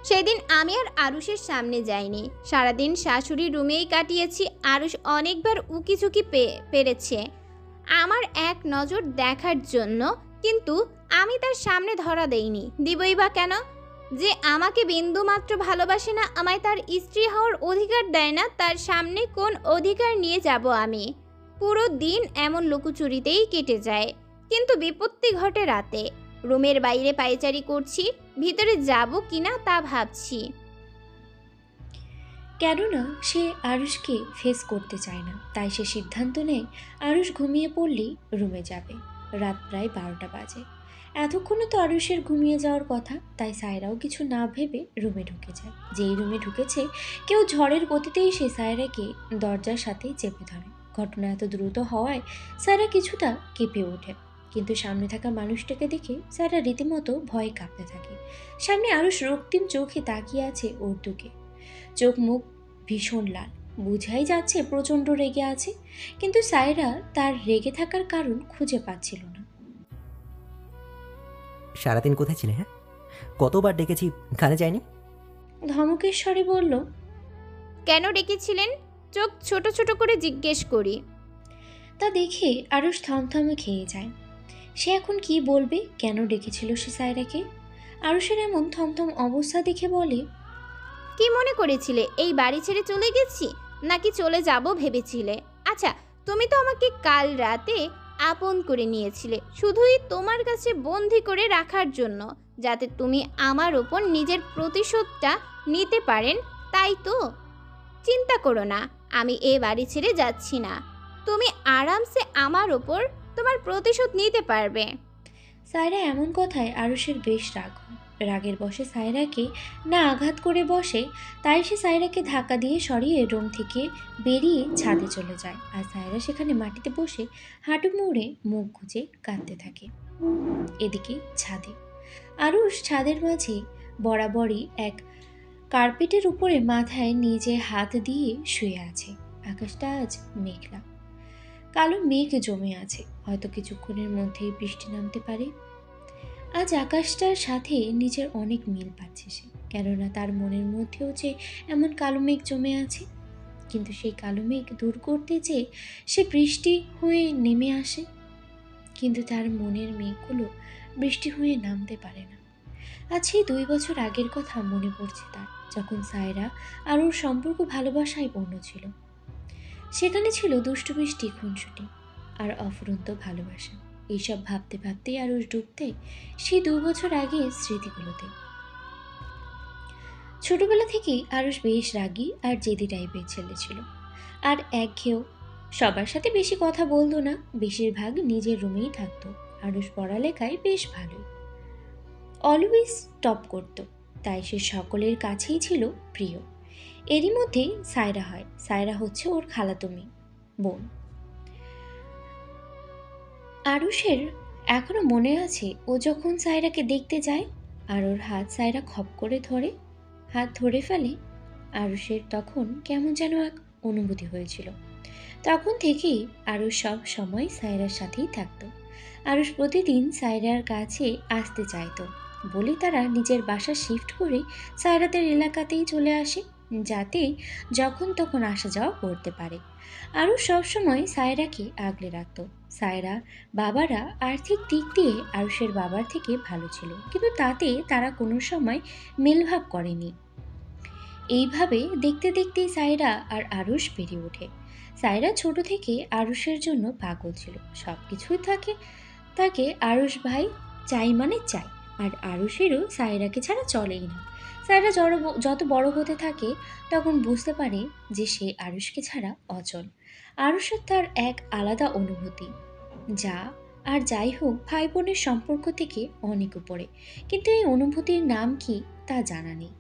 সেদিন আমি আর আরুষের সামনে যাইনি। সারাদিন শাশুড়ির রুমেই কাটিয়েছি। আরুষ অনেকবার উকিঝুঁকি পেরেছে আমার এক নজর দেখার জন্য, কিন্তু আমি তার সামনে ধরা দেইনি। দিবই বা কেন? যে আমাকে বিন্দুমাত্র ভালোবাসে না, আমায় তার স্ত্রী হওয়ার অধিকার দেয় না, তার সামনে কোন অধিকার নিয়ে যাব আমি? পুরো দিন এমন লুকোচুরিতেই কেটে যায়। কিন্তু বিপত্তি ঘটে রাতে। রুমের বাইরে পায়চারি করছি, ভিতরে যাব কিনা তা ভাবছি। কেননা সে আরুষকে ফেস করতে চায় না, তাই সে সিদ্ধান্ত নেয় আরুষ ঘুমিয়ে পড়লেই রুমে যাবে। রাত প্রায় 12টা বাজে। এতক্ষণে তো আরুষের ঘুমিয়ে যাওয়ার কথা, তাই সায়রাও কিছু না ভেবে রুমে ঢুকে যায়। যেই রুমে ঢুকেছে, কেউ ঝড়ের গতিতেই সে সায়রাকে দরজার সাথেই চেপে ধরে। ঘটনা এত দ্রুত হওয়ায় সায়রা কিছুটা কেঁপে ওঠে, কিন্তু সামনে থাকা মানুষটাকে দেখে সায়রা রীতিমতো ভয়ে কাঁপতে থাকে। সামনে আরুষ রক্তিম চোখে তাকিয়ে আছে ওর দিকে। চোখ মুখ ভীষণ লাল, বুঝাই যাচ্ছে প্রচণ্ড রেগে আছে, কিন্তু সায়রা তার রেগে থাকার কারণ খুঁজে পাচ্ছিল না। সারাদিন কোথায় ছিলে? হ্যাঁ, কতবার ডেকেছি, কানে যায়নি? ধমকের স্বরে বলল। কেন ডেকেছিলেন? চোখ ছোট ছোট করে জিজ্ঞেস করি। তা দেখে আরুষ থমথমে খেয়ে যায়। সে এখন কি বলবে? কেন ডেকেছিল সে সায়রাকে? আরুষের এমন থমথম অবস্থা দেখে বলে, কি মনে করেছিলে এই বাড়ি ছেড়ে চলে গেছি, নাকি চলে যাব ভেবেছিলে? আচ্ছা, তুমি তো আমাকে কাল রাতে আপন করে নিয়েছিলে শুধুই তোমার কাছে বন্দি করে রাখার জন্য, যাতে তুমি আমার ওপর নিজের প্রতিশোধটা নিতে পারেন, তাই তো? চিন্তা করো না, আমি এ বাড়ি ছেড়ে যাচ্ছি না। তুমি আরামসে আমার ওপর তোমার প্রতিশোধ নিতে পারবে। সায়রা এমন কথায় আরুষের বেশ রাগ হয়। রাগের বশে সায়রাকে না আঘাত করে বসে, তাই সে সায়রাকে ধাক্কা দিয়ে সরিয়ে রুম থেকে বেরিয়ে ছাদে চলে যায়। আর সায়রা সেখানে মাটিতে বসে হাঁটু মুড়ে মুখ গুজে কাঁদতে থাকে। এদিকে ছাদে আরুষ ছাদের মাঝে বরাবরই এক কার্পেটের উপরে মাথায় নিজে হাত দিয়ে শুয়ে আছে। আকাশটা আজ মেঘলা, কালো মেঘ জমে আছে, হয়তো কিছুক্ষণের মধ্যেই বৃষ্টি নামতে পারে। আজ আকাশটার সাথে নিজের অনেক মিল পাচ্ছে সে, কেননা তার মনের মধ্যেও যে এমন কালো মেঘ জমে আছে। কিন্তু সেই কালো মেঘ দূর করতে চেয়ে সে বৃষ্টি হয়ে নেমে আসে, কিন্তু তার মনের মেঘগুলো বৃষ্টি হয়ে নামতে পারে না। আজ সেই 2 বছর আগের কথা মনে পড়ছে তার, যখন সায়রা আর ওর সম্পর্ক ভালোবাসায় পূর্ণ ছিল। সেখানে ছিল দুষ্টু মিষ্টি খুনসুটি আর অফুরন্ত ভালোবাসা। এইসব ভাবতে ভাবতেই আরুষ ডুবতে সেই 2 বছর আগে স্মৃতিগুলোতে। ছোটবেলা থেকেই আরুষ বেশ রাগী আর জেদি টাইপের ছেলে ছিল, আর একঘেয়েও। সবার সাথে বেশি কথা বলতো না, বেশিরভাগ নিজের রুমেই থাকতো। আরুষ পড়ালেখায় বেশ ভালোই, অলওয়েজ টপ করতো, তাই সে সকলের কাছেই ছিল প্রিয়। এরই মধ্যে সায়রা হয়। সায়রা হচ্ছে ওর খালাতো মেয়ে বোন। আরুষের এখনো মনে আছে ও যখন সায়রাকে দেখতে যায় আর ওর হাত সায়রা খপ করে ধরে, হাত ধরে ফেলে। আরুষের তখন কেমন যেন এক অনুভূতি হয়েছিল। তখন থেকেই আরুষ সব সময় সায়রার সাথেই থাকতো। আরুষ প্রতিদিন সায়রার কাছে আসতে চাইতো বলে তারা নিজের বাসা শিফট করে সায়রাদের এলাকাতেই চলে আসে, যাতে যখন তখন আসা যাওয়া করতে পারে। আরুষ সবসময় সায়রাকে আগলে রাখতো। সায়রা বাবারা আর্থিক দিক দিয়ে আরুষের বাবার থেকে ভালো ছিল, কিন্তু তাতে তারা কোনো সময় মেলভাব করেনি। এইভাবে দেখতে দেখতেই সায়রা আর আরুষ বেড়ে ওঠে। সায়রা ছোট থেকে আরুষের জন্য পাগল ছিল। সব কিছুই তাকে তাকে আরুষ ভাই চাই মানে চাই, আর আরুষেরও সায়রাকে ছাড়া চলেই না। সায়রা যত বড় হতে থাকে তখন বুঝতে পারে যে সে আরুষকে ছাড়া অচল। আরুষের তার এক আলাদা অনুভূতি, যা আর যাই হোক ভাই বোনের সম্পর্ক থেকে অনেক উপরে, কিন্তু এই অনুভূতির নাম কি তা জানা নেই।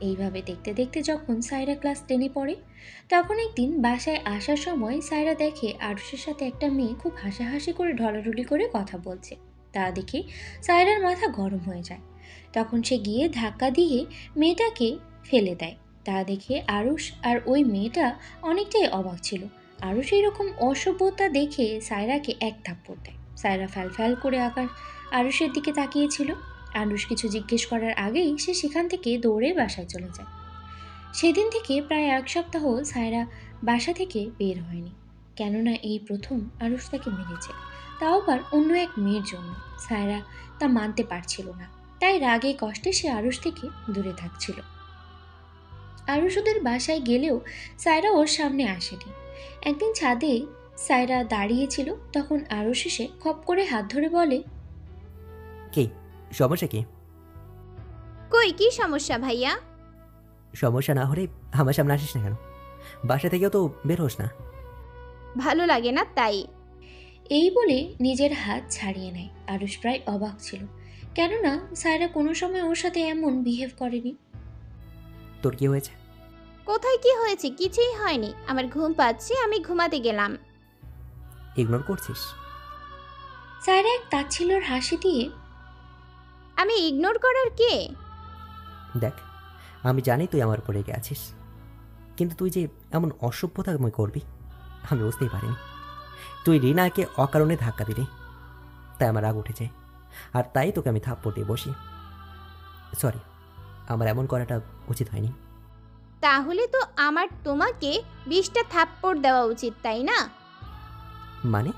এইভাবে দেখতে দেখতে যখন সায়রা ক্লাস 10-এ পড়ে, তখন একদিন বাসায় আসার সময় সায়রা দেখে আরুষের সাথে একটা মেয়ে খুব হাসাহাসি করে ঢলাঢলি করে কথা বলছে। তা দেখে সায়রার মাথা গরম হয়ে যায়। তখন সে গিয়ে ধাক্কা দিয়ে মেয়েটাকে ফেলে দেয়। তা দেখে আরুষ আর ওই মেয়েটা অনেকটাই অবাক ছিল। আরুষ এরকম অসভ্যতা দেখে সায়রাকে এক থাপ্পড় দেয়। সায়রা ফ্যাল ফ্যাল করে আরুষের দিকে তাকিয়েছিল। আনুশ কিছু জিজ্ঞেস করার আগেই সে সেখান থেকে দৌড়ে বাসায় চলে যায়। সেদিন থেকে প্রায় 1 সপ্তাহ সায়রা বাসা থেকে বের হয়নি, কেননা এই প্রথম আরুষ তাকে মেরেছে, তাও আবার অন্য এক মেয়ের জন্য। সায়রা তা মানতে পারছিল না, তাই রাগে কষ্টে সে আরুষ থেকে দূরে থাকছিল। আরুষ ওদের বাসায় গেলেও সায়রা ওর সামনে আসেনি। একদিন ছাদে সায়রা দাঁড়িয়েছিল, তখন আরুষ এসে খপ করে হাত ধরে বলে, কি সমস্যা কি? কই কি সমস্যা ভাইয়া? সমস্যা না হলে আমার সামনে আসিস না কেন? বাসা থেকেও তো বের হোস না। ভালো লাগে না তাই। এই বলে নিজের হাত ছাড়িয়ে নেয়। আরুষ প্রায় অবাক ছিল, কেননা সায়রা কোনো সময় ওর সাথে এমন বিহেভ করেনি। তোর কি হয়েছে? কোথায় কি হয়েছে? কিছুই হয়নি, আমার ঘুম পাচ্ছে, আমি ঘুমাতে গেলাম। ইগনোর করছিস? সায়রা এক তাচ্ছিল্যর হাসি দিয়ে, আমি ইগনোর করার কে? দেখ, আমি জানি তুই আমার উপরে রেগে আছিস, কিন্তু তুই যে এমন অসভ্যতা আমি করবি আমি বুঝতেই পারিনি। তুই রিনাকে অকারণে ধাক্কা দিলি, তাই আমার রাগ উঠেছে, আর তাই তোকে আমি থাপ্পড় দিয়ে বসি। সরি, আমার এমন করাটা উচিত হয়নি। তাহলে তো আমার তোমাকে 20টা থাপ্পড় দেওয়া উচিত, তাই না? মানে?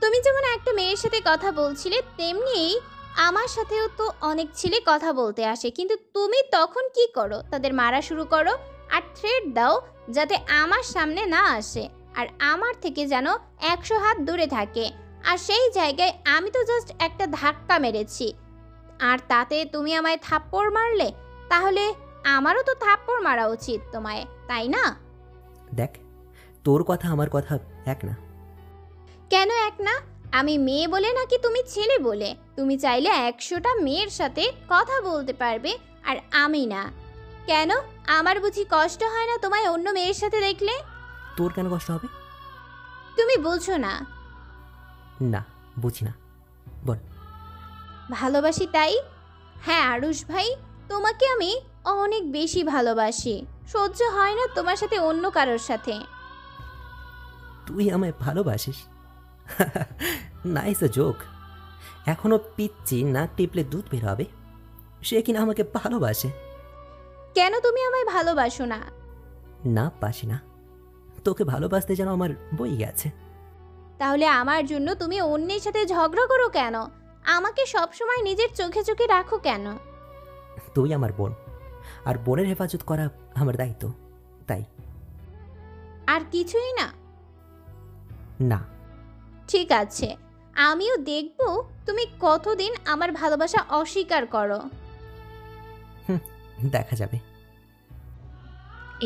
তুমি যেমন একটা মেয়ের সাথে কথা বলছিলে, তেমনি আমার সাথেও তো অনেক ছেলে কথা বলতে আসে, কিন্তু তুমি তখন কি করো? তাদের মারা শুরু করো আর থ্রেট দাও যাতে আমার সামনে না আসে আর আমার থেকে যেন 100 হাত দূরে থাকে। আর সেই জায়গায় আমি তো জাস্ট একটা ধাক্কা মেরেছি, আর তাতে তুমি আমায় থাপ্পড় মারলে। তাহলে আমারও তো থাপ্পড় মারা উচিত তোমায়, তাই না? দেখ, তোর কথা আমার কথা এক না। কেন এক না? আমি মেয়ে বলে নাকি তুমি ছেলে বলে? তুমি চাইলে 100টা মেয়ের সাথে কথা বলতে পারবে, আর আমি না। কেন? আমার বুঝি কষ্ট হয় না তোমায় অন্য মেয়ের সাথে দেখলে? তোর কেন কষ্ট হবে? তুমি বুঝো না। না, বুঝি না, বল। ভালোবাসি তাই। হ্যাঁ আরুষ ভাই, তোমাকে আমি অনেক বেশি ভালোবাসি। সহ্য হয় না তোমার সাথে অন্য কারোর সাথে। তুই আমায় ভালোবাসিস? Nice joke. এখনো পিচ্ছি না টিপলে দুধ বের হবে, সে কিনা আমাকে ভালোবাসে। কেন তুমি আমায় ভালোবাসো না? না, বাসি না। তোকে ভালোবাসতে যেন আমার বই গেছে। তাহলে আমার জন্য তুমি অন্যের সাথে ঝগড়া করো কেন? আমাকে সবসময় নিজের চোখে চোখে রাখো কেন? তুই আমার বোন, আর বোনের হেফাজত করা আমার দায়িত্ব, তাই। আর কিছুই না? না। ঠিক আছে, আমিও দেখব তুমি কতদিন আমার ভালোবাসা অস্বীকার করো। দেখা যাবে।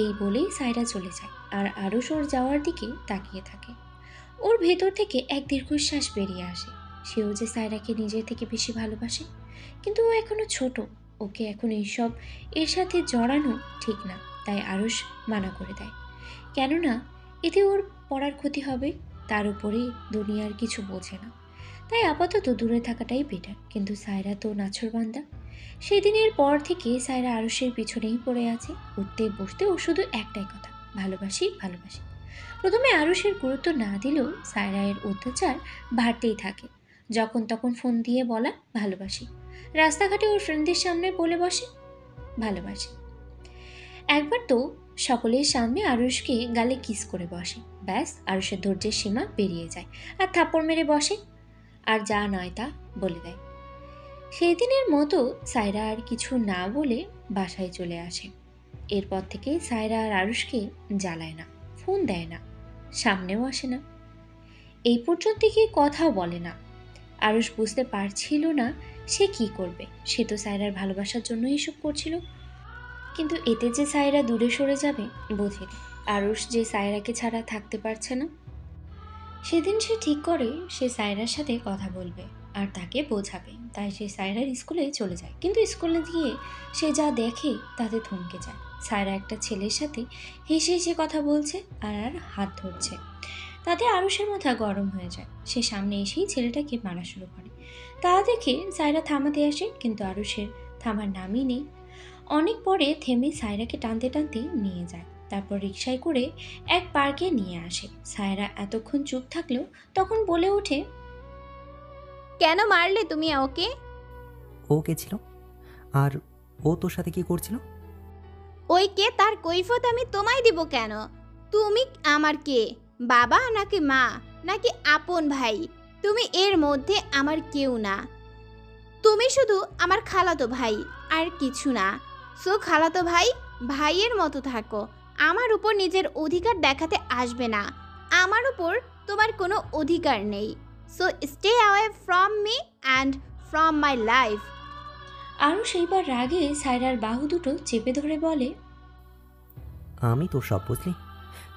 এই বলেই সায়রা চলে যায়, আর আরুষ ওর যাওয়ার দিকে তাকিয়ে থাকে। ওর ভেতর থেকে এক দীর্ঘশ্বাস বেরিয়ে আসে। সেও যে সায়রাকে নিজের থেকে বেশি ভালোবাসে, কিন্তু ও এখনো ছোট, ওকে এখন এইসব এর সাথে জড়ানো ঠিক না। তাই আরুষ মানা করে দেয়, কেননা এতে ওর পড়ার ক্ষতি হবে। তার উপরে দুনিয়ার কিছু বোঝে না, তাই আপাতত দূরে থাকাটাই বেটার। কিন্তু সায়রা তো নাছোড়বান্দা। সেদিনের পর থেকে সায়রা আরুষের পিছনেই পড়ে আছে। উঠতে বসতে ও শুধু একটাই কথা, ভালোবাসি ভালোবাসি। প্রথমে আরুষের গুরুত্ব না দিলেও সায়রা এর অত্যাচার বাড়তেই থাকে। যখন তখন ফোন দিয়ে বলা ভালোবাসি, রাস্তাঘাটে ওর ফ্রেন্ডদের সামনে বলে বসে ভালোবাসি। একবার তো সকলের সামনে আরুষকে গালে কিস করে বসে। ব্যাস, আরুষের ধৈর্যের সীমা পেরিয়ে যায় আর থাপ্পড় মেরে বসে, আর যা নয় তা বলে দেয়। সেই দিনের মতো সায়রা আর কিছু না বলে বাসায় চলে আসে। এরপর থেকে সায়রা আর আরুষকে জ্বালায় না, ফোন দেয় না, সামনেও আসে না। এই পর্যন্ত কি কথাও বলে না। আরুষ বুঝতে পারছিল না সে কি করবে। সে তো সায়রার ভালোবাসার জন্য এসব করছিল, কিন্তু এতে যে সায়রা দূরে সরে যাবে বোঝেনি। আরুষ যে সায়রাকে ছাড়া থাকতে পারছে না। সেদিন সে ঠিক করে সে সায়রার সাথে কথা বলবে আর তাকে বোঝাবে। তাই সে সায়রার স্কুলে চলে যায়, কিন্তু স্কুলে গিয়ে সে যা দেখে তাতে থমকে যায়। সায়রা একটা ছেলের সাথে হেসে হেসে কথা বলছে আর হাত ধরছে। তাতে আরুষের মাথা গরম হয়ে যায়। সে সামনে এসেই ছেলেটাকে মারা শুরু করে। তা দেখে সায়রা থামাতে আসে, কিন্তু আরুষের থামার নামই নেই। অনেক পরে থেমে সায়রাকে টানতে টানতে নিয়ে যায়, তারপর রিকশায় করে এক পার্কে নিয়ে আসে। সায়রা এতক্ষণ চুপ থাকলেও তখন বলে ওঠে, কেন মারলে তুমি ওকে? ও কে ছিল? আর ও তোর সাথে কি করছিল? ওই কে তার কৈফত আমি তোমায় দিব কেন? তুমি আমার কে? বাবা নাকি মা নাকি আপন ভাই? তুমি এর মধ্যে আমার কেউ না। তুমি শুধু আমার খালাতো ভাই, আর কিছু না। সো খালাতো ভাই ভাইয়ের মতো থাকো। আমার উপর নিজের অধিকার দেখাতে আসবে না। আমার উপর তোমার কোনো অধিকার নেই। So stay away from me and from my life. আরও সেইবার রাগে সায়রার বাহু দুটো চেপে ধরে বলে, আমি তোর সব বুঝলি।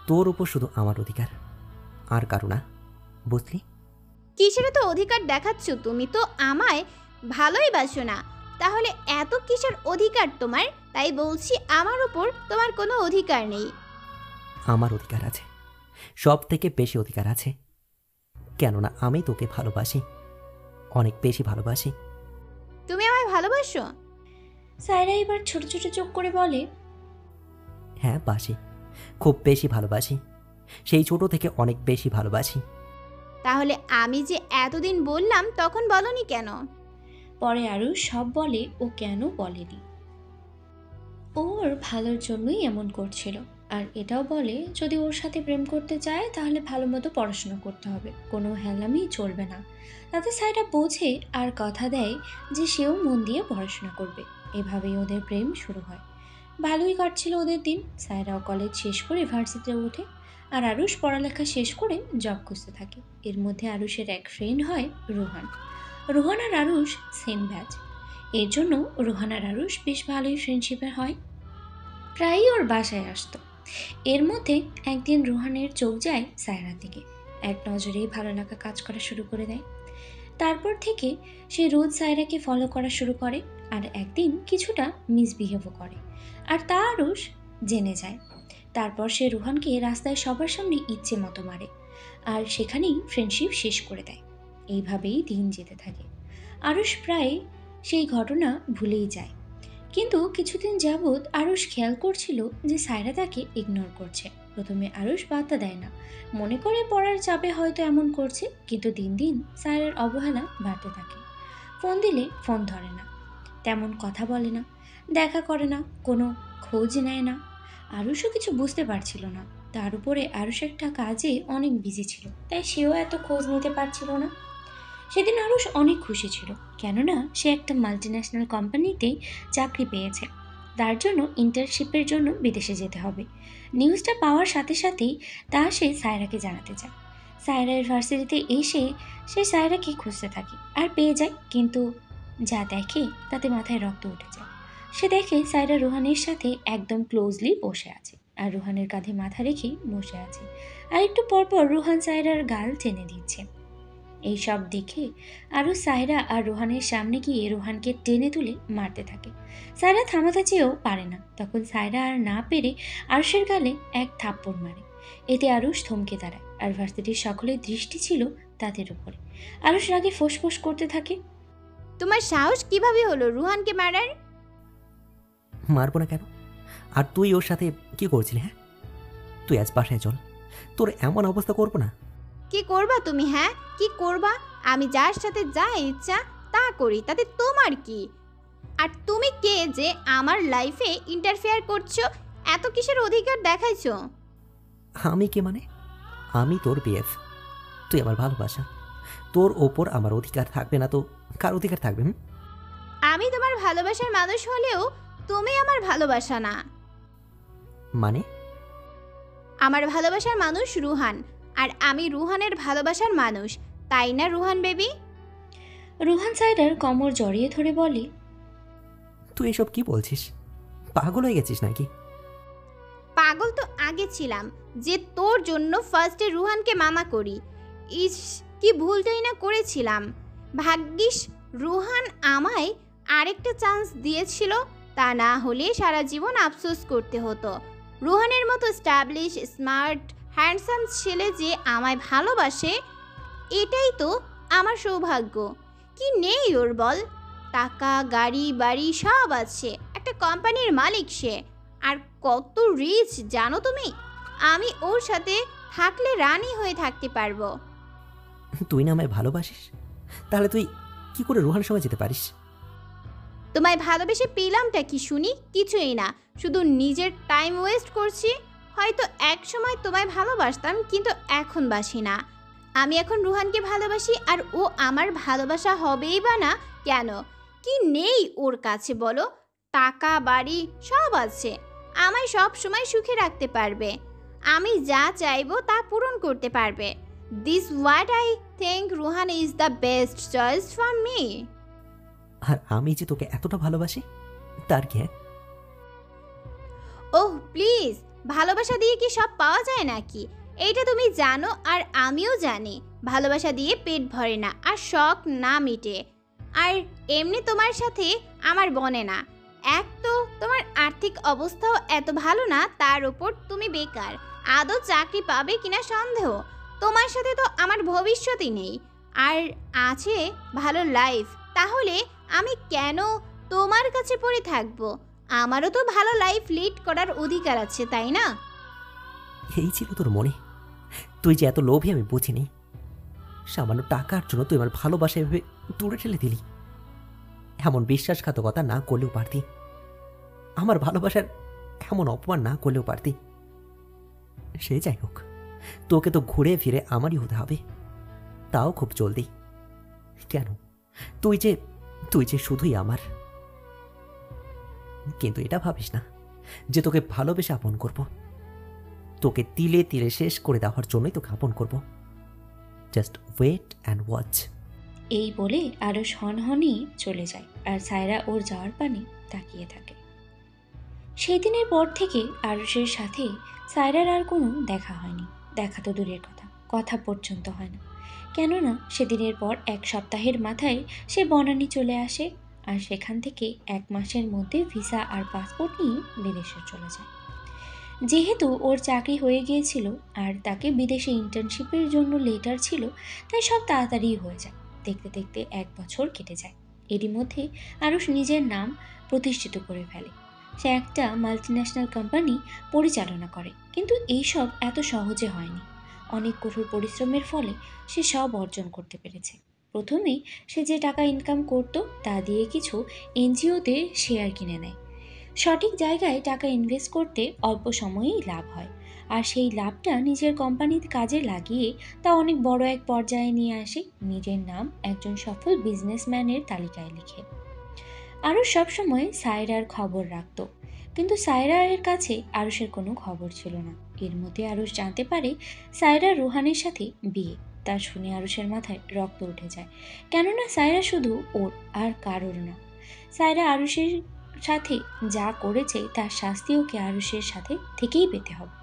তোর উপর শুধু আমার অধিকার, আর কারো না, বুঝলি? কিসের তো অধিকার দেখাচ্ছ? তুমি তো আমায় ভালোই বাসো না। তাহলে এত কিসের অধিকার তোমার? তাই বলছি আমার উপর তোমার কোনো অধিকার নেই। আমার অধিকার আছে, সব থেকে বেশি অধিকার আছে। কেননা আমি তোকে ভালোবাসি, অনেক বেশি ভালোবাসি। তুমি আমায় ভালোবাসো? সায়রা এবার ছোট ছোট চোখ করে বলে, হ্যাঁ বাসি, খুব বেশি ভালোবাসি। সেই ছোট থেকে অনেক বেশি ভালোবাসি। তাহলে আমি যে এতদিন বললাম তখন বলনি কেন? পরে আরও সব বলে ও কেন বলেনি। ওর ভালোর জন্যই এমন করছিল। আর এটাও বলে যদি ওর সাথে প্রেম করতে চায় তাহলে ভালো মতো পড়াশোনা করতে হবে, কোনো হেলামি চলবে না। তাতে সায়রা বোঝে আর কথা দেয় যে সেও মন দিয়ে পড়াশোনা করবে। এভাবেই ওদের প্রেম শুরু হয়। ভালোই কাটছিল ওদের দিন। সায়রাও কলেজ শেষ করে ভার্সিটিতে ওঠে, আর আরুষ পড়ালেখা শেষ করে জব খুঁজতে থাকে। এর মধ্যে আরুষের এক ফ্রেন্ড হয় রোহান। রোহান আর আরুষ সেম ব্যাচ। এর জন্য রোহান আর আরুষ বেশ ভালোই ফ্রেন্ডশিপে হয়, প্রায়ই ওর বাসায় আসতো। এর মধ্যে একদিন রোহানের চোখ যায় সায়রার দিকে। এক নজরেই ভালো লাগা কাজ করা শুরু করে দেয়। তারপর থেকে সে রোজ সায়রাকে ফলো করা শুরু করে, আর একদিন কিছুটা মিসবিহেভও করে, আর তা আরুষ জেনে যায়। তারপর সে রোহানকে রাস্তায় সবার সামনে ইচ্ছে মতো মারে, আর সেখানেই ফ্রেন্ডশিপ শেষ করে দেয়। এইভাবেই দিন যেতে থাকে। আরুষ প্রায় সেই ঘটনা ভুলেই যায়। কিন্তু কিছুদিন যাবৎ আরুষ খেয়াল করছিল যে সায়রা তাকে ইগনোর করছে। প্রথমে আরুষ বার্তা দেয় না, মনে করে পড়ার চাপে হয়তো এমন করছে। কিন্তু দিন দিন সায়রার অবহেলা বাড়তে থাকে। ফোন দিলে ফোন ধরে না, তেমন কথা বলে না, দেখা করে না, কোনো খোঁজ নেয় না। আরুষও কিছু বুঝতে পারছিল না। তার উপরে আরুষ একটা কাজে অনেক বিজি ছিল, তাই সেও এত খোঁজ নিতে পারছিল না। সেদিন আরুষ অনেক খুশি ছিল, কেননা সে একটা মাল্টিন্যাশনাল কোম্পানিতে চাকরি পেয়েছে। তার জন্য ইন্টার্নশিপের জন্য বিদেশে যেতে হবে। নিউজটা পাওয়ার সাথে সাথেই তা সে সায়রাকে জানাতে চায়। সায়রা ইউনিভার্সিটিতে এসে সে সায়রাকে খুঁজতে থাকে, আর পেয়ে যায়। কিন্তু যা দেখে তাতে মাথায় রক্ত উঠে যায়। সে দেখে সায়রা রোহানের সাথে একদম ক্লোজলি বসে আছে, আর রোহানের কাঁধে মাথা রেখে বসে আছে। আর একটু পরপর রোহান সায়রার গাল টেনে দিচ্ছে। এই সব দেখে আরও সায়রা আর রোহানের সামনে গিয়ে রোহানকে টেনে তুলে মারতে থাকে। সায়রা থামাতে চেয়েও পারে না। তখন সায়রা আর না পেরে আরুষের গালে এক থাপ্পড় মারে। এতে আরুষ থমকে দাঁড়ায়, আর ভার্সিটির সকলের দৃষ্টি ছিল তাদের উপরে। আরুষ রাগে ফোঁস করতে থাকে, তোমার সাহস কিভাবে হলো রুহানকে মারার? মারবো না কেন? আর তুই ওর সাথে কি করছিলি? হ্যাঁ, তুই আজ বাসায় চল, তোর এমন অবস্থা করবো না। কি করবা তুমি? হ্যাঁ কি করবা? আমি যার সাথে যা ইচ্ছা তা করি, তাতে তোমার কি? আর তুমি কে যে আমার লাইফে ইন্টারফেয়ার করছো? এত কিসের অধিকার দেখাইছো? আমি কে মানে? আমি তোর বিএফ, তুই আমার ভালোবাসা। তোর ওপর আমার অধিকার থাকবে না তো কার অধিকার থাকবে? আমি তোমার ভালোবাসার মানুষ হলেও তুমি আমার ভালোবাসা না। মানে? আমার ভালোবাসার মানুষ রুহান, আর আমি রুহানের ভালোবাসার মানুষ, তাই না রুহান বেবি? রুহান সায়রার কোমর জড়িয়ে ধরে বলে, তুই এসব কি বলছিস? পাগল হয়ে গেছিস নাকি? পাগল তো আগে ছিলাম যে তোর জন্য ফার্স্টে রুহানকে মানা করি। ইস, কি ভুলটাই না করেছিলাম। ভাগ্যিস রুহান আমায় আরেকটা চান্স দিয়েছিল, তা না হলে সারা জীবন আফসোস করতে হতো। রুহানের মতো স্ট্যাবলিশ, স্মার্ট, হ্যান্ডসাম ছেলে যে আমায় ভালোবাসে, এটাই তো আমার সৌভাগ্য। কি নেই ওর বল? টাকা, গাড়ি, বাড়ি সব আছে, একটা কোম্পানির মালিক সে। আর কত রিচ জানো তুমি? আমি ওর সাথে থাকলে রানী হয়ে থাকতে পারবো। তুই না আমায় ভালোবাসিস, তাহলে তুই কি করে রোহানের সঙ্গে যেতে পারিস? তোমায় ভালোবেসে পেলামটা কি শুনি? কিছুই না, শুধু নিজের টাইম ওয়েস্ট করছি। হয়তো এক সময় তোমায় ভালোবাসতাম, কিন্তু এখন বাসি না। আমি এখন রুহানকে ভালোবাসি, আর ও আমার ভালোবাসা হবেই বা না কেন? কি নেই ওর কাছে বলো? টাকা, বাড়ি সব আছে। আমায় সব সময় সুখে রাখতে পারবে। আমি যা চাইবো তা পূরণ করতে পারবে। This what I think Ruhan is the best choice for me. আর আমি যে তোকে এতটা ভালোবাসি, তার কি? ওহ প্লিজ, ভালোবাসা দিয়ে কি সব পাওয়া যায় নাকি? এইটা তুমি জানো আর আমিও জানি। ভালোবাসা দিয়ে পেট ভরে না, আর শখ না মিটে। আর এমনি তোমার সাথে আমার বনে না। এক তো তোমার আর্থিক অবস্থাও এত ভালো না, তার উপর তুমি বেকার। আদৌ চাকরি পাবে কিনা সন্দেহ। তোমার সাথে তো আমার ভবিষ্যৎই নেই। আর আছে ভালো লাইফ। তাহলে আমি কেন তোমার কাছে পড়ে থাকবো? আমারও তো ভালো লাইফ লিড করার অধিকার আছে, তাই না? এই ছিল তোর মনে? তুই যে এত লোভী আমি বুঝিনি। সামান্য টাকার জন্য তুই আমার ভালোবাসা এভাবে দূরে ঠেলে দিলি। এমন বিশ্বাসঘাতকতা না করলেও পারতি। আমার ভালোবাসার এমন অপমান না করলেও পারতি। সে যাই হোক, তোকে তো ঘুরে ফিরে আমারই হতে হবে, তাও খুব জলদি। কেন? তুই যে শুধুই আমার। কিন্তু এটা ভাবিস না যে তোকে ভালোবেসে আপন করব। তোকে তিলে তিলে শেষ করে দেওয়ার জন্যই তোকে আপন করব। Just wait and watch. এই বলে আরুষ হনহনি চলে যায়, আর সায়রা ওর যাওয়ার পানে তাকিয়ে থাকে। সেই দিনের পর থেকে আরুষের সাথে সায়রার আর কোনো দেখা হয়নি। দেখা তো দূরের কথা, কথা পর্যন্ত হয় না। কেননা সেদিনের পর এক সপ্তাহের মাথায় সে বনানী চলে আসে, আর সেখান থেকে 1 মাসের মধ্যে ভিসা আর পাসপোর্ট নিয়ে বিদেশে চলে যায়। যেহেতু ওর চাকরি হয়ে গিয়েছিল আর তাকে বিদেশে ইন্টার্নশিপের জন্য লেটার ছিল, তাই সব তাড়াতাড়ি হয়ে যায়। দেখতে দেখতে 1 বছর কেটে যায়। এরই মধ্যে আরুষ নিজের নাম প্রতিষ্ঠিত করে ফেলে। সে একটা মাল্টিন্যাশনাল কোম্পানি পরিচালনা করে, কিন্তু এইসব এত সহজে হয়নি। অনেক কঠোর পরিশ্রমের ফলে সে সব অর্জন করতে পেরেছে। প্রথমেই সে যে টাকা ইনকাম করত তা দিয়ে কিছু এনজিওতে শেয়ার কিনে নেয়। সঠিক জায়গায় টাকা ইনভেস্ট করতে অল্প সময়েই লাভ হয়, আর সেই লাভটা নিজের কোম্পানির কাজে লাগিয়ে তা অনেক বড় এক পর্যায়ে নিয়ে আসে, নিজের নাম একজন সফল বিজনেসম্যানের তালিকায় লিখে। আরুষ সবসময় সায়রার খবর রাখত, কিন্তু সায়রার কাছে আরুষের কোনো খবর ছিল না। এর মধ্যে আরুষ জানতে পারে সায়রা রুহানের সাথে বিয়ে। তা শুনে আরুষের মাথায় রক্ত উঠে যায়, কেননা সায়রা শুধু ওর আর কারোর না। সায়রা আরুষের সাথে যা করেছে তার শাস্তি ওকে আরুষের সাথে থেকেই পেতে হবে।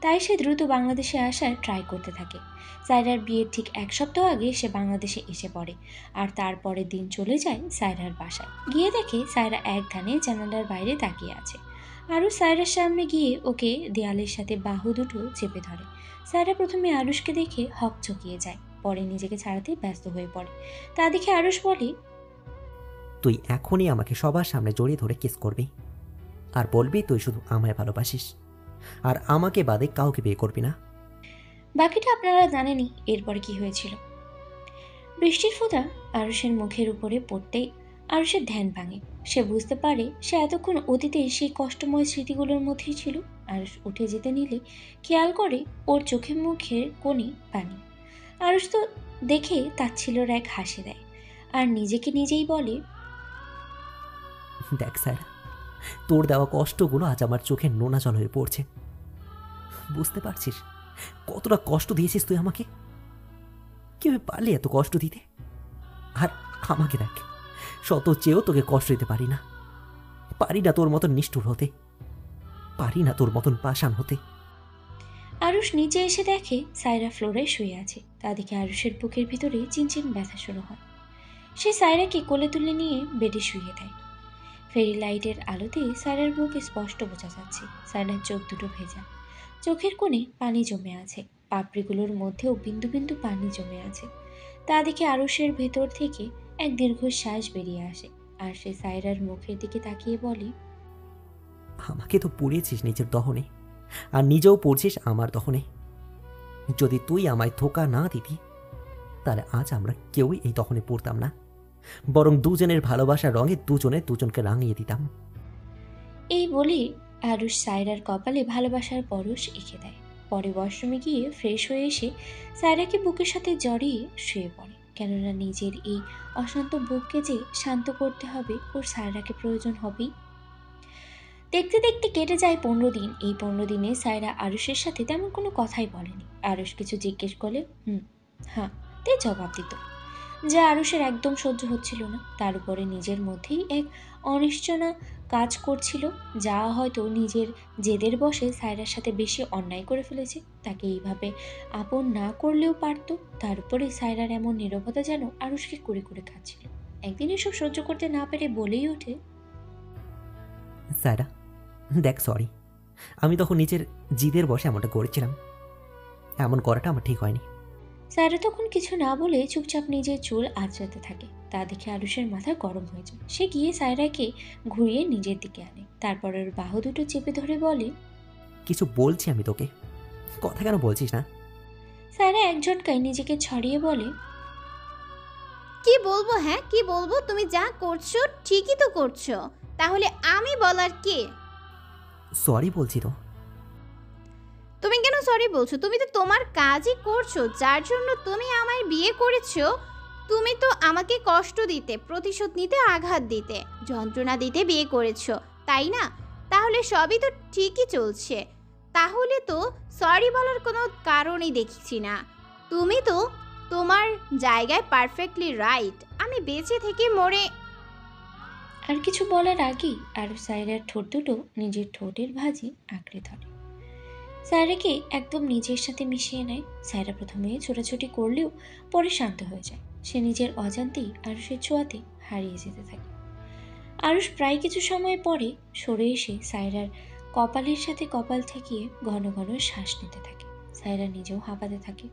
তাই সে দ্রুত বাংলাদেশে আসার ট্রাই করতে থাকে। সায়রার বিয়ের ঠিক 1 সপ্তাহ আগে সে বাংলাদেশে এসে পড়ে, আর তারপরের দিন চলে যায় সায়রার বাসায়। গিয়ে দেখে সায়রা এক ধ্যানে জানালার বাইরে তাকিয়ে আছে। আরুষ সায়রার সামনে গিয়ে ওকে দেয়ালের সাথে বাহু দুটো চেপে ধরে। সায়রা প্রথমে আরুষকে দেখে হকচকিয়ে যায়, পরে নিজেকে ছাড়াতে ব্যস্ত হয়ে পড়ে। তা দেখে আরুষ বলে, তুই এখনই আমাকে সবার সামনে জড়িয়ে ধরে কিস করবি, আর বলবি তুই শুধু আমায় ভালোবাসিস, আর আমাকে বাদে কাউকে বিয়ে করবি না। বাকিটা আপনারা জানেনই এরপর কি হয়েছিল। বৃষ্টির ফোঁটা আরুষের মুখের উপরে পড়তেই আরুষের ধ্যান ভাঙে। সে বুঝতে পারে সে এতক্ষণ অতীতের সেই কষ্টময় স্মৃতিগুলোর মধ্যেই ছিল। আরুষ উঠে যেতে নিলে খেয়াল করে ওর চোখে মুখের কোণে পানি। আরুষ তো দেখে তাচ্ছিল্যের এক হাসি দেয়, আর নিজেকে নিজেই বলে, দেখ স্যার, তোর দেওয়া কষ্টগুলো আজ আমার চোখে নোনা জল হয়ে পড়ছে। বুঝতে পারছিস কতটা কষ্ট দিয়েছিস তুই আমাকে? কিভাবে পারলি এত কষ্ট দিতে? আর আমাকে দেখ, শত চেয়েও তোকে কষ্ট দিতে পারি না। পারি না তোর মতন নিষ্ঠুর হতে, পারি না তোর মতন পাষাণ হতে। আরুষ নিচে এসে দেখে সায়রা ফ্লোরে শুয়ে আছে। তা দেখে আরুষের বুকের ভিতরে চিনচিন ব্যথা শুরু হয়। সে সায়রাকে কোলে তুলে নিয়ে বেডে শুয়ে দেয়। ফেরি লাইটের আলোতে সায়রার মুখ স্পষ্ট বোঝা যাচ্ছে। সায়রার চোখ দুটো ভেজা, চোখের কোণে পানি জমে আছে, পাপড়িগুলোর মধ্যেও বিন্দু বিন্দু পানি জমে আছে। তা দেখে আরুষের ভেতর থেকে এক দীর্ঘশ্বাস বেরিয়ে আসে, আর সে সায়রার মুখের দিকে তাকিয়ে বলে, আমাকে তো পুড়িয়েছিস নিজের দহনে, আর নিজেও পড়ছিস আমার দহনে। যদি তুই আমায় ধোকা না দিতি, তাহলে আজ আমরা কেউই এই দহনে পড়তাম না। বরং দুজনের ভালোবাসার রঙে দুজনে দুজনকে রাঙিয়ে দিতাম। এই বলে আরুষ সায়রার কপালে ভালোবাসার পরশ এঁকে দেয়। পরে ওয়াশরুমে গিয়ে ফ্রেশ হয়ে এসে সায়রাকে বুকের সাথে জড়িয়ে শুয়ে পড়ে। কেননা নিজের এই অশান্ত বুককে যে শান্ত করতে হবে, ওর সায়রাকে প্রয়োজন হবেই। দেখতে দেখতে কেটে যায় 15 দিন। এই 15 দিনে সায়রা আরুষের সাথে তেমন কোনো কথাই বলেনি। আরুষ কিছু জিজ্ঞেস করলে হ্যাঁ তে জবাব দিত, যা আরুষের একদম সহ্য হচ্ছিল না। তার উপরে নিজের মধ্যেই এক অনিশ্চয়তা কাজ করছিল, যা হয়তো নিজের জেদের বশে সায়রার সাথে বেশি অন্যায় করে ফেলেছে। তাকে এইভাবে আপন না করলেও পারত। তার উপরে সায়রার এমন নীরবতা যেন আরুষকে কুরে কুরে খাচ্ছিল। একদিন এসব সহ্য করতে না পেরে বলেই ওঠে, সায়রা দেখ, সরি, আমি তখন নিজের জিদের বসে এমনটা করেছিলাম। এমন করাটা আমার ঠিক হয়নি। সায়রা তখন কিছু না বলে চুপচাপ নিজের চুল আঁচড়াতে থাকে। তা দেখে আরুষের মাথা গরম হয়ে যায়। সে গিয়ে সায়রাকে ঘুরিয়ে নিজের দিকে আনে, তারপর ওর বাহু দুটো চেপে ধরে বলে, কিছু বলছি আমি তোকে, কথা কেন বলছিস না? সায়রা এক ঝটকায় নিজেকে ছড়িয়ে বলে, কি বলবো? হ্যাঁ কি বলবো? তুমি যা করছো ঠিকই তো করছো, তাহলে আমি বলার কে? সরি বলছি তো। তুমি কেন সরি বলছো? তুমি তো তোমার কাজই করছো, যার জন্য তুমি আমায় বিয়ে করেছো। তুমি তো আমাকে কষ্ট দিতে, প্রতিশোধ নিতে, আঘাত দিতে, যন্ত্রণা দিতে বিয়ে করেছো, তাই না? তাহলে সবই তো ঠিকই চলছে, তাহলে তো সরি বলার কোনো কারণই দেখছি না। তুমি তো তোমার জায়গায় পারফেক্টলি রাইট। আমি বেঁচে থেকে মরে আর কিছু বলার আগেই আরুষ সায়রার ঠোঁট দুটো নিজের ঠোঁটের ভাঁজে আঁকড়ে ধরে, সায়রাকে একদম নিজের সাথে মিশিয়ে নেয়। সায়রা প্রথমে ছোটাছুটি করলেও পরে শান্ত হয়ে যায়। সে নিজের অজান্তেই আরুষের ছোঁয়াতে হারিয়ে যেতে থাকে। আরুষ প্রায় কিছু সময় পরে সরে এসে সায়রার কপালের সাথে কপাল ঠেকিয়ে ঘন ঘন শ্বাস নিতে থাকে। সায়রা নিজেও হাঁপাতে থাকে।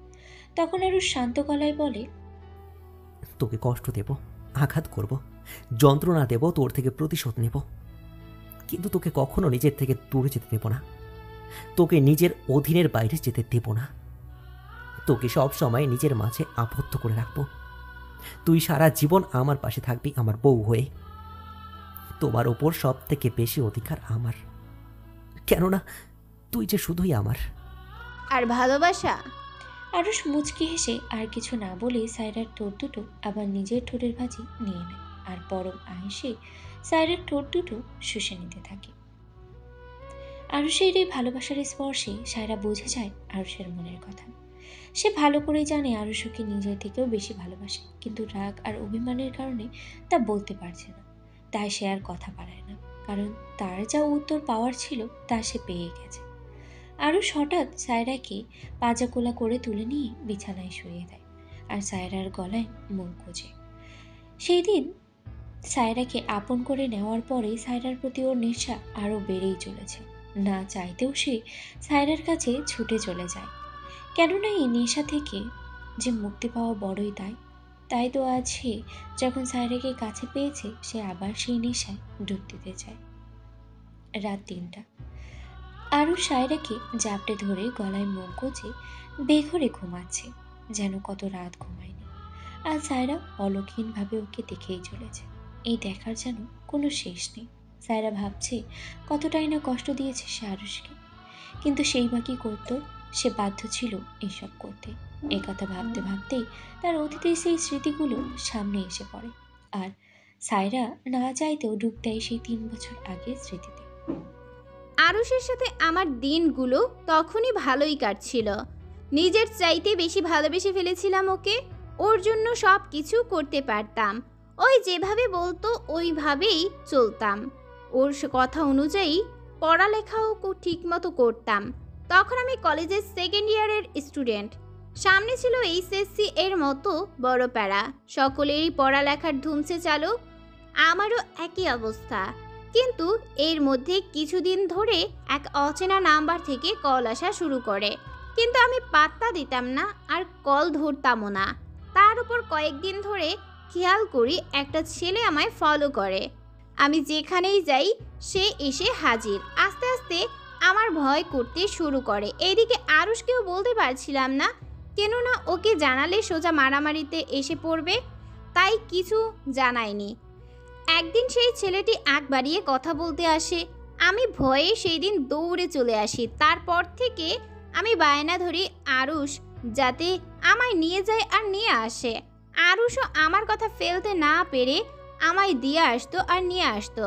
তখন আরুষ শান্ত গলায় বলে, তোকে কষ্ট দেব, আঘাত করব, যন্ত্রণা দেব, তোর থেকে প্রতিশোধ নেব, কিন্তু তোকে কখনো নিজের থেকে দূরে যেতে দেব না। তোকে নিজের অধীনের বাইরে যেতে দেব না। তোকে সব সময় নিজের মাঝে আবদ্ধ করে রাখবো। তুই সারা জীবন আমার পাশে থাকবি আমার বউ হয়ে। তোমার ওপর সব থেকে বেশি অধিকার আমার, কেননা তুই যে শুধুই আমার। আর ভালোবাসা। আরুষ মুচকি হেসে আর কিছু না বলে সায়রার ঠোঁট দুটো আবার নিজের ঠোঁটের ভাঁজে নিয়ে নেয় আর পরম আয়েসে সায়রার ঠোঁট দুটো শুষে নিতে থাকে। আরুষের এই ভালোবাসার স্পর্শে সায়রা বুঝে যায় আরুষের মনের কথা। সে ভালো করেই জানে আরুষ ওকে নিজের থেকেও বেশি ভালোবাসে, কিন্তু রাগ আর অভিমানের কারণে তা বলতে পারছে না। তাই সে আর কথা বাড়ায় না, কারণ তার যা উত্তর পাওয়ার ছিল তা সে পেয়ে গেছে। আরুষ হঠাৎ সায়রাকে পাজাকোলা করে তুলে নিয়ে বিছানায় শুয়ে দেয় আর সায়রার গলায় মুখ গুজে। সেই দিন সায়রাকে আপন করে নেওয়ার পরে সায়রার প্রতি ওর নেশা আরও বেড়েই চলেছে। না চাইতেও সে সায়রার কাছে ছুটে চলে যায়, কেননা এই নেশা থেকে যে মুক্তি পাওয়া বড়ই তাই তো আজ সে যখন সায়রাকে কাছে পেয়েছে সে আবার সেই নেশায় ডুব দিতে চায়। রাত 3টা। আরুষ সায়রাকে জাপটে ধরে গলায় মুখ গুজে বেঘরে ঘুমাচ্ছে, যেন কত রাত ঘুমায়নি। আর সায়রা অলক্ষীনভাবে ওকে দেখেই চলেছে। এই দেখার যেন কোনো শেষ নেই। সায়রা ভাবছে কতটাই না কষ্ট দিয়েছে সে আরুষকে, কিন্তু সেই বা কি করতো? সে বাধ্য ছিল এইসব করতে। এই কথা ভাবতে ভাবতেই তার অতীতের সেই স্মৃতিগুলো সামনে এসে পড়ে, আর সায়রা না চাইতেও ডুব দেয় সেই 3 বছর আগের স্মৃতিতে। আরুষের সাথে আমার দিনগুলো তখনই ভালোই কাটছিল। নিজের চাইতে বেশি ভালোবেসে ফেলেছিলাম ওকে। ওর জন্য সব কিছু করতে পারতাম। ওই যেভাবে বলতো ওইভাবেই চলতাম। ওর কথা অনুযায়ী পড়ালেখাও ঠিকমতো করতাম। তখন আমি কলেজের 2nd ইয়ারের স্টুডেন্ট। সামনে ছিল এইচএসসি এর মতো বড় প্যারা। সকলেরই পড়ালেখার ধুমছে চালু, আমারও একই অবস্থা। কিন্তু এর মধ্যে কিছুদিন ধরে এক অচেনা নাম্বার থেকে কল আসা শুরু করে, কিন্তু আমি পাত্তা দিতাম না আর কল ধরতামও না। তার উপর কয়েকদিন ধরে খেয়াল করি একটা ছেলে আমায় ফলো করে। আমি যেখানেই যাই সে এসে হাজির। আস্তে আস্তে আমার ভয় করতে শুরু করে। এইদিকে আরুষকেও বলতে পারছিলাম না, কেননা ওকে জানালে সোজা মারামারিতে এসে পড়বে। তাই কিছু জানায়নি। একদিন সেই ছেলেটি আগ বাড়িয়ে কথা বলতে আসে। আমি ভয়ে সেই দিন দৌড়ে চলে আসি। তারপর থেকে আমি বায়না ধরি আরুষ যাতে আমায় নিয়ে যায় আর নিয়ে আসে। আরুষও আমার কথা ফেলতে না পেরে আমায় দিয়ে আসতো আর নিয়ে আসতো।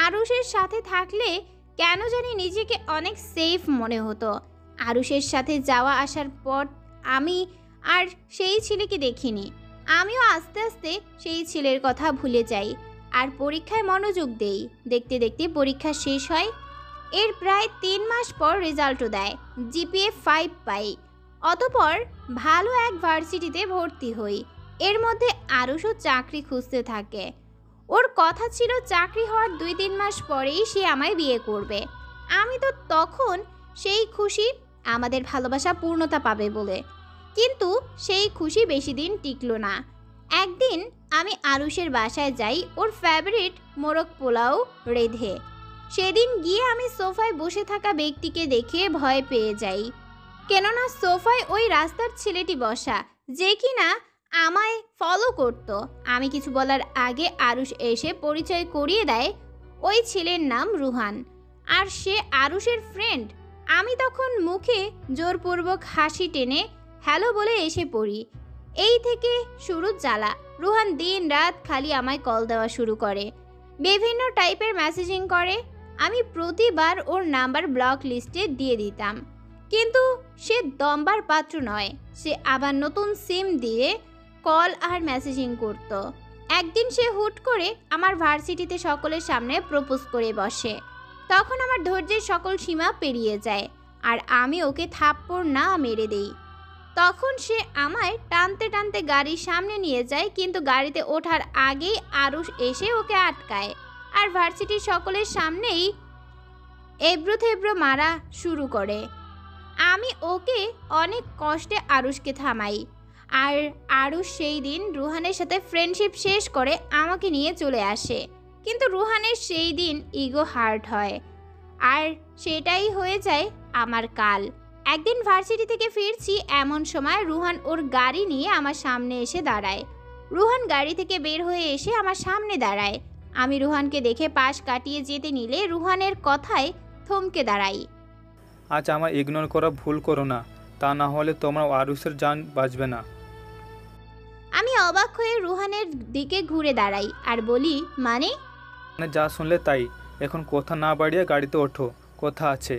আরুষের সাথে থাকলে কেন জানি নিজেকে অনেক সেফ মনে হতো। আরুষের সাথে যাওয়া আসার পর আমি আর সেই ছেলেকে দেখিনি। আমিও আস্তে আস্তে সেই ছেলের কথা ভুলে যাই আর পরীক্ষায় মনোযোগ দেই। দেখতে দেখতে পরীক্ষা শেষ হয়। এর প্রায় 3 মাস পর রেজাল্টও দেয়। জিপিএ 5 পাই। অতপর ভালো এক ভার্সিটিতে ভর্তি হই। এর মধ্যে আরুষও চাকরি খুঁজতে থাকে। ওর কথা ছিল চাকরি হওয়ার 2-3 মাস পরেই সে আমায় বিয়ে করবে। আমি তো তখন সেই খুশি আমাদের ভালোবাসা পূর্ণতা পাবে বলে। কিন্তু সেই খুশি বেশি দিন টিকলো না। একদিন আমি আরুষের বাসায় যাই ওর ফেভারিট মোরগ পোলাও রেঁধে। সেদিন গিয়ে আমি সোফায় বসে থাকা ব্যক্তিকে দেখে ভয় পেয়ে যাই। কেননা সোফায় ওই রাস্তার ছেলেটি বসা, যে কিনা আমায় ফলো করত। আমি কিছু বলার আগে আরুষ এসে পরিচয় করিয়ে দেয় ওই ছেলের নাম রুহান আর সে আরুষের ফ্রেন্ড। আমি তখন মুখে জোরপূর্বক হাসি টেনে হ্যালো বলে এসে পড়ি। এই থেকে শুরু জ্বালা। রুহান দিন রাত খালি আমায় কল দেওয়া শুরু করে, বিভিন্ন টাইপের মেসেজিং করে। আমি প্রতিবার ওর নাম্বার ব্লক লিস্টে দিয়ে দিতাম, কিন্তু সে দম্বার পাত্র নয়। সে আবার নতুন সিম দিয়ে কল আর মেসেজিং করত। একদিন সে হুট করে আমার ভার্সিটিতে সকলের সামনে প্রপোজ করে বসে। তখন আমার ধৈর্যের সকল সীমা পেরিয়ে যায় আর আমি ওকে থাপ্পড় না মেরে দেই। তখন সে আমায় টানতে টানতে গাড়ির সামনে নিয়ে যায়, কিন্তু গাড়িতে ওঠার আগেই আরুষ এসে ওকে আটকায় আর ভার্সিটির সকলের সামনেই এবড়ো থেবড়ো মারা শুরু করে। আমি ওকে অনেক কষ্টে আরুষকে থামাই আর আরুষ সেই দিন রুহানের সাথে ফ্রেন্ডশিপ শেষ করে আমাকে নিয়ে চলে আসে। কিন্তু রুহানের সেই দিন ইগো হার্ট হয় আর সেটাই হয়ে যায় আমার কাল। একদিন ভার্সিটি থেকে ফিরছি, এমন সময় রুহান ওর গাড়ি নিয়ে আমার সামনে এসে দাঁড়ায়। রুহান গাড়ি থেকে বের হয়ে এসে আমার সামনে দাঁড়ায়। আমি রুহানকে দেখে পাশ কাটিয়ে যেতে নিলে রুহানের কথায় থমকে দাঁড়াই। আজ আমার ইগনোর করা ভুল করো না, তা না হলে তোমার আরুষের জান বাঁচবে না। আমি অবাক হয়ে রুহানের দিকে ঘুরে দাঁড়াই আর বলি, মানে? যা শুনলে তাই। এখন কথা না বাড়িয়ে গাড়িতে ওঠো, কথা আছে।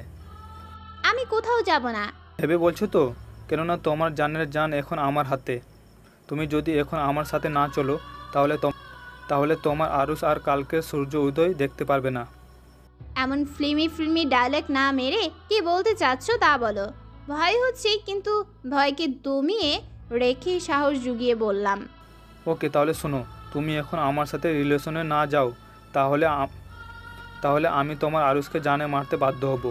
আমি কোথাও যাব না। ভেবে বলছো তো? কেননা তোমার জানের জান এখন আমার হাতে। তুমি যদি এখন আমার সাথে না চলো তাহলে তোমার আরুষ আর কালকে সূর্য উদয় দেখতে পারবে না। এমন ফিল্মি ডায়লগ না মেরে কি বলতে চাচ্ছ তা বলো। ভয় হচ্ছে, কিন্তু ভয়কে দমিয়ে রেখে সাহস জুগিয়ে বললাম, ওকে, তাহলে শোনো, তুমি এখন আমার সাথে রিলেশনে না যাও তাহলে আমি তোমার আরুষকে জানে মারতে বাধ্য হব।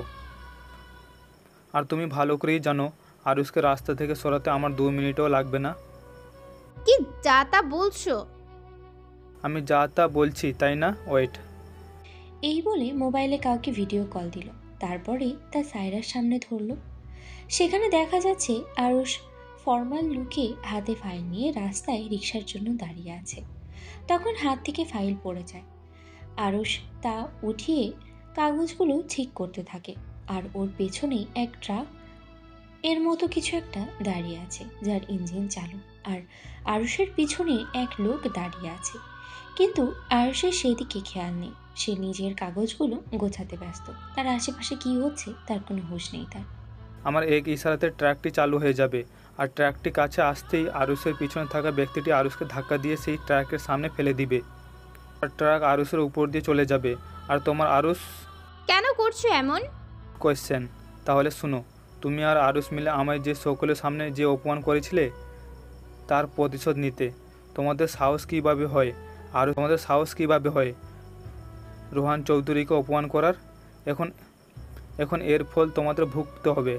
আর তুমি ভালো করেই জানো আরুষকে রাস্তা থেকে সরাতে আমার 2 মিনিটও লাগবে না। কি যা তা বলছো? আমি যা তা বলছি, তাই না? ওয়েট। এই বলে মোবাইলে কাউকে ভিডিও কল দিল, তারপরে তা সায়রার সামনে ধরলো। সেখানে দেখা যাচ্ছে আরুষ ফর্মাল লুকে হাতে ফাইল নিয়ে রাস্তায় রিকশার জন্য দাঁড়িয়ে আছে। তখন হাত থেকে ফাইল পড়ে যায়। আরুষ তা উঠিয়ে কাগজগুলো ঠিক করতে থাকে আর ওর পেছনেই এক ট্রাক এর মতো কিছু একটা দাঁড়িয়ে আছে, যার ইঞ্জিন চালু। আর আরুষের পিছনে এক লোক দাঁড়িয়ে আছে, কিন্তু আরুষের সেদিকে খেয়াল নেই। সে নিজের কাগজগুলো গোছাতে ব্যস্ত। তার আশেপাশে কি হচ্ছে তার কোনো হুঁশ নেই তার। আমার এক ইশারাতে ট্র্যাকটি চালু হয়ে যাবে, আর ট্র্যাকটি কাছে আসতেই আরুষের পিছনে থাকা ব্যক্তিটি আরুষকে ধাক্কা দিয়ে সেই ট্র্যাকের সামনে ফেলে দিবে। আর ট্রাক আরুষের উপর দিয়ে চলে যাবে। আর তোমার আরুষ। কেন করছো এমন? কোয়েশ্চেন। তাহলে শুনো, তুমি আর আরুষ মিলে আমায় যে সকলের সামনে যে অপমান করেছিলে তার প্রতিশোধ নিতে তোমাদের সাহস কীভাবে হয়? আর তোমাদের সাহস কীভাবে হয় রোহান চৌধুরীকে অপমান করার? এখন এর ফল তোমাদের ভুগতে হবে।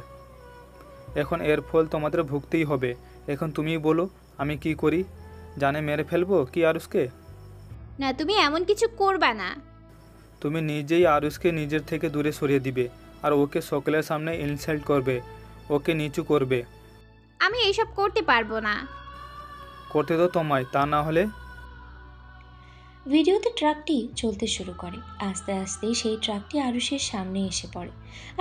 ভুগতেই হবে। এখন তুমিই বলো, আমি কি করি? জানে মেরে ফেলবো কি আরুষকে? না, তুমি এমন কিছু করবা না। তুমি নিজেই আরুষকে নিজের থেকে দূরে সরিয়ে দিবে আর ওকে সকলের সামনে ইনসাল্ট করবে, ওকে নিচু করবে। আমি এইসব করতে পারবো না। করতে তো তোমায়, তা না হলে? ভিডিওতে ট্রাকটি চলতে শুরু করে। আস্তে আস্তে সেই ট্রাকটি আরুষের সামনে এসে পড়ে,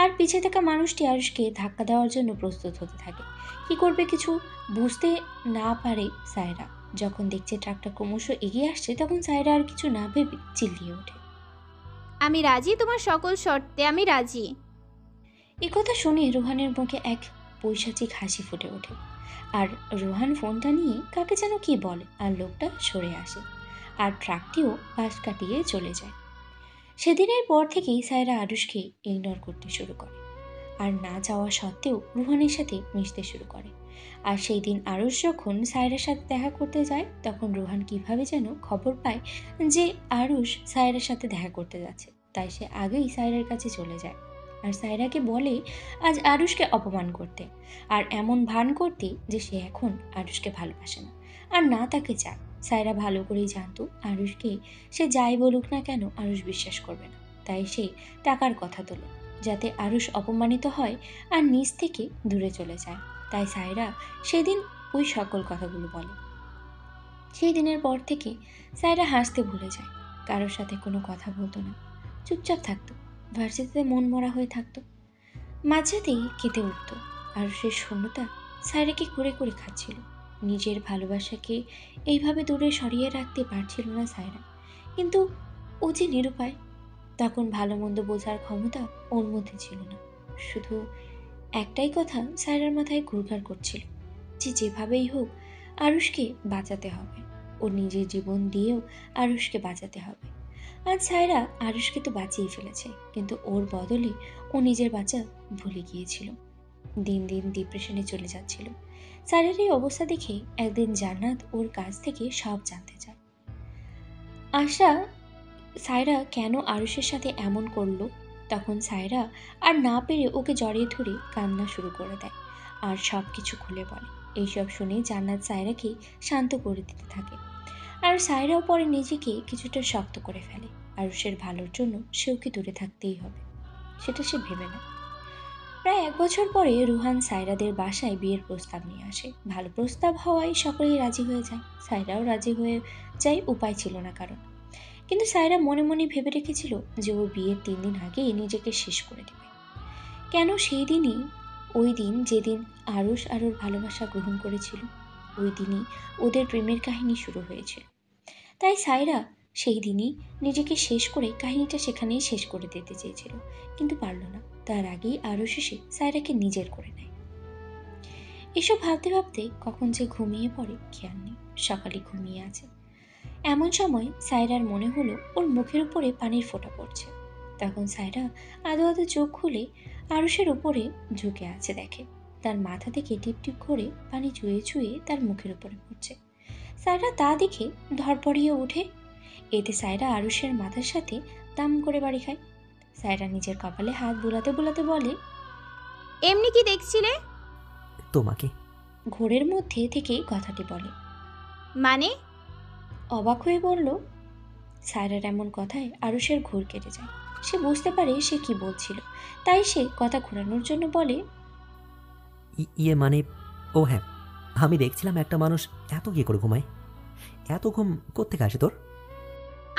আর পিছে থাকা মানুষটি আরুষকে ধাক্কা দেওয়ার জন্য প্রস্তুত হতে থাকে। কি করবে কিছু বুঝতে না পারে সায়রা। যখন দেখছে ট্রাকটা ক্রমশ এগিয়ে আসছে, তখন সায়রা আর কিছু না ভেবে চিল্লিয়ে ওঠে। আমি রাজি, তোমার সকল শর্তে আমি রাজি। এ কথা শুনে রোহানের মুখে এক পৈশাচিক হাসি ফুটে ওঠে, আর রোহান ফোনটা নিয়ে কাকে যেন কি বলে, আর লোকটা সরে আসে, আর ট্রাকটিও পাশ কাটিয়ে চলে যায়। সেদিনের পর থেকেই সায়রা আরুষকে ইগনোর করতে শুরু করে, আর না চাওয়া সত্ত্বেও রোহানের সাথে মিশতে শুরু করে। আর সেই দিন আরুষ যখন সায়রার সাথে দেখা করতে যায়, তখন রোহান কিভাবে যেন খবর পায় যে আরুষ সায়রার সাথে দেখা করতে যাচ্ছে, তাই সে আগেই সায়রার কাছে চলে যায়, আর সায়রাকে বলে আজ আরুষকে অপমান করতে, আর এমন ভান করতে যে সে এখন আরুষকে ভালোবাসে না, আর না তাকে চায়। সায়রা ভালো করেই জানতো আরুষকে সে যাই বলুক না কেন আরুষ বিশ্বাস করবে না, তাই সে টাকার কথা তোলে যাতে আরুষ অপমানিত হয় আর নিজ থেকে দূরে চলে যায়। তাই সায়রা সেদিন ওই সকল কথাগুলো বলে। সেই দিনের পর থেকে সায়রা হাসতে ভুলে যায়, কারোর সাথে কোনো কথা বলতো না, চুপচাপ থাকতো, ভার্সিটিতে মন মরা হয়ে থাকতো, মাঝরাতেই কেঁদে উঠত। আর সে শূন্যতা সায়রাকে করে করে খাচ্ছিল। নিজের ভালোবাসাকে এইভাবে দূরে সরিয়ে রাখতে পারছিল না সায়রা, কিন্তু ও যে নিরুপায়। তখন ভালো মন্দ বোঝার ক্ষমতা ওর মধ্যে ছিল না। শুধু একটাই কথা সায়রার মাথায় ঘুরঘার করছিল, যে যেভাবেই হোক আরুষকে বাঁচাতে হবে, ওর নিজের জীবন দিয়েও আরুষকে বাঁচাতে হবে। আজ সায়রা আরুষকে তো বাঁচিয়ে ফেলেছে, কিন্তু ওর বদলে ও নিজের বাঁচা ভুলে গিয়েছিল। দিন দিন ডিপ্রেশনে চলে যাচ্ছিল। সায়রার এই অবস্থা দেখে একদিন জান্নাত ওর কাছ থেকে সব জানতে চায়। আশা সায়রা কেন আরুষের সাথে এমন করলো, তখন সায়রা আর না পেরে ওকে জড়িয়ে ধরে কান্না শুরু করে দেয়, আর সব কিছু খুলে বলে। এইসব শুনে জান্নাত সায়রাকে শান্ত করে দিতে থাকে, আর সায়রাও পরে নিজেকে কিছুটা শক্ত করে ফেলে। আরুষের ভালোর জন্য সে ওকে দূরে থাকতেই হবে, সেটা সে ভেবে না। প্রায় 1 বছর পরে রুহান সায়রাদের বাসায় বিয়ের প্রস্তাব নিয়ে আসে। ভালো প্রস্তাব হওয়ায় সকলেই রাজি হয়ে যায়, সায়রাও রাজি হয়ে যায়, উপায় ছিল না কারণ। কিন্তু সায়রা মনে মনে ভেবে রেখেছিল যে ও বিয়ের 3 দিন আগেই নিজেকে শেষ করে দেবে। কেন সেই দিনই, ওই দিন যেদিন আরুষ আর ওর ভালোবাসা গ্রহণ করেছিল, ওই দিনই ওদের প্রেমের কাহিনী শুরু হয়েছিল। তাই সায়রা সেই দিনই নিজেকে শেষ করে কাহিনীটা সেখানেই শেষ করে দিতে চেয়েছিল, কিন্তু পারল না। তার আগেই আরুষ এসে সায়রাকে নিজের করে নেয়। এসব ভাবতে ভাবতে কখন যে ঘুমিয়ে পড়ে খেয়াল নেই। সকালে ঘুমিয়ে আছে এমন সময় সায়রার মনে হলো ওর মুখের উপরে পানির ফোঁটা পড়ছে। তখন সায়রা আদো আদো চোখ খুলে আরুষের উপরে ঝুঁকে আছে দেখে, তার মাথা থেকে টিপ টিপ করে পানি চুয়ে চুয়ে তার মুখের উপরে পড়ছে। সায়রা তা দেখে ধরপড়িয়ে ওঠে। এতে সায়রা আরুষের মাথার সাথে দাম করে বাড়ি খায়। সায়রা নিজের কপালে হাত বুলাতে বুলাতে বলে, এমনি কি দেখছিলে? তোমাকে। ঘোরের মধ্যে থেকে কথাটি বলে। মানে? অবাক হয়ে বলল। সায়রার এমন কথায় আরুষের ঘোর কেটে যায়। সে বুঝতে পারে সে কি বলছিল, তাই সে কথা ঘোরানোর জন্য বলে, ইয়ে মানে, ও হ্যাঁ, আমি দেখছিলাম একটা মানুষ এত কি করে ঘুমায়, এত ঘুম কোত্থেকে আসে তোর?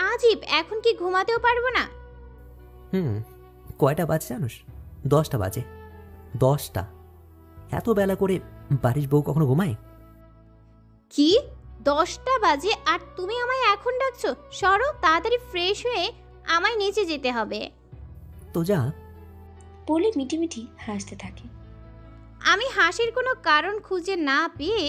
আজীব, এখন কি ঘুমাতেও পারবো না? কয়টা বাজে জানোস? 10টা বাজে। 10টা? এত বেলা করে বাড়ির বউ কখনো ঘুমায়? কি 10টা বাজে আর তুমি আমায় এখন ডাকছো? সরো, তাড়াতাড়ি ফ্রেশ হয়ে আমায় নিচে যেতে হবে। তো যা। বলে মিটিমিটি হাসতে থাকে। আমি হাসির কোনো কারণ খুঁজে না পেয়ে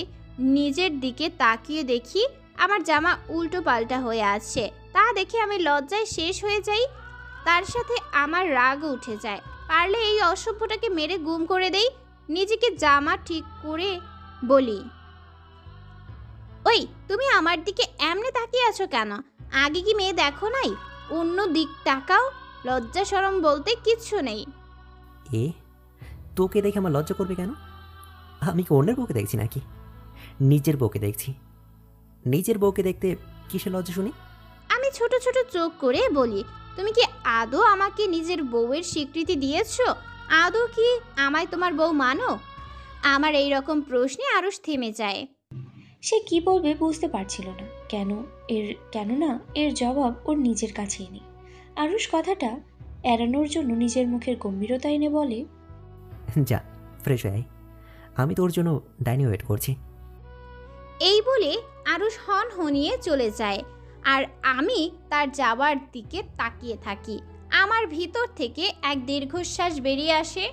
নিজের দিকে তাকিয়ে দেখি আমার জামা উল্টো পাল্টা হয়ে আছে। তা দেখে আমি লজ্জায় শেষ হয়ে যাই, তার সাথে আমার রাগও উঠে যায়। পারলে এই অসভ্যটাকে মেরে গুম করে দেই। নিজেকে জামা ঠিক করে বলি, ওই তুমি আমার দিকে এমনি তাকিয়ে আছো কেন? আগে কি মেয়ে দেখো নাই? অন্য দিক তাকাও, লজ্জা শরম বলতে কিচ্ছু নেই। এ তোকে দেখে আমার লজ্জা করবে কেন? আমি কি অন্যের বউকে দেখছি নাকি? নিজের বউকে দেখছি। নিজের বউকে দেখতে কিসে লজ্জা শুনি? আমি ছোট ছোট চোখ করে বলি, তুমি কি আদৌ আমাকে নিজের বউয়ের স্বীকৃতি দিয়েছো? আদৌ কি আমায় তোমার বউ মানো? আমার এই রকম প্রশ্নে আরুষ থেমে যায়। সে কি বলবে বুঝতে পারছিল না। কেননা এর জবাব ওর নিজের কাছেই নেই। আরুষ কথাটা এড়ানোর জন্য নিজের মুখের গম্ভীরতা এনে বলে, যা ফ্রেশ হয়ে আয়, আমি তোর জন্য ডাইনিং ওয়েট করছি। এই বলে আরুষ হন হনিয়ে চলে যায়। আর আমি তার যাওয়ার দিকে তাকিয়ে থাকি। আমার ভিতর থেকে এক দীর্ঘশ্বাস বেরিয়ে আসে।